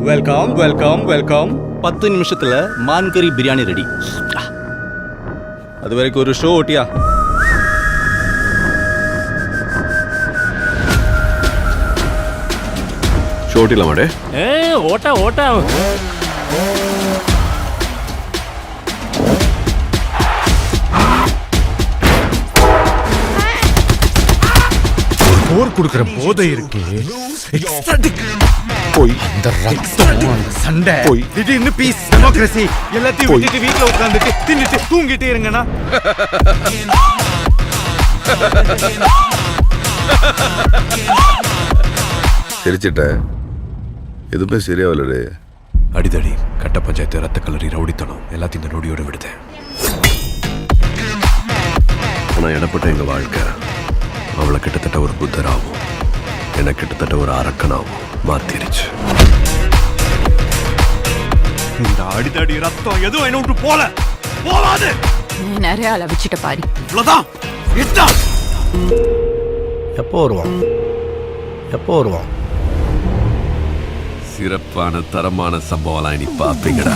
Welcome welcome welcome. 10 நிமிஷத்துல மான் கறி பிரியாணி ரெடி. அது வரைக்கும் ஒரு ஷோ ஓட்டியா? ஷோட்டில மாடே. ஓட்டா ஓட்டா. போர் கொடுக்கிற போதை இருக்கு. போய் இந்த ரத்தம் சண்டை போய் திடீர்னு பீஸ் டெமோக்ரஸி எல்லாத்தையும் விட்டுட்டு வீட்டுல உட்காந்துட்டு தின்னுட்டு தூங்கிட்டே இருங்கண்ணா. சிரிச்சிட்ட எதுவுமே சரியாவில்லடே. அடிதடி, கட்ட பஞ்சாயத்து, ரத்த கலரி, ரவுடித்தனம் எல்லாத்தையும் இந்த நொடியோட விடுதேன். ஆனால் இடப்பட்ட எங்கள் வாழ்க்கை அவளை கிட்டத்தட்ட ஒரு புத்தராகவும் என்னை கிட்டத்தட்ட ஒரு அரக்கனாகவும் மாத்திருச்சு. இந்த அடிதடி ரத்தம் எதுவும் என்ன விட்டு போகாது. நிறைய அளவிச்சிட்ட பாரி. இவ்வளவுதான். எப்போ வருவான்? சிறப்பான தரமான சம்பவம்லாம் இனி பார்ப்பீங்கடா.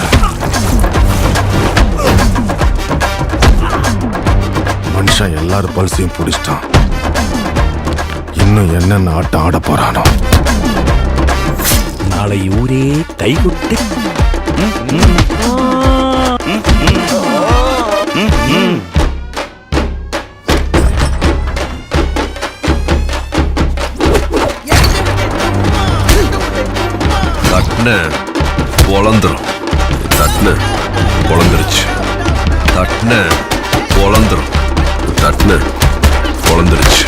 மனுஷன் எல்லாரும் பல்சையும் பிடிச்சிட்டான். இன்னும் என்னென்ன ஆட்டம் ஆட போறானோ. நாளை ஊரே கைவிட்டு தட்ன பொழந்துரும். தட்ன பொழந்துருச்சு. தட்ன பொழந்துரும். தட்ன பொழந்துருச்சு.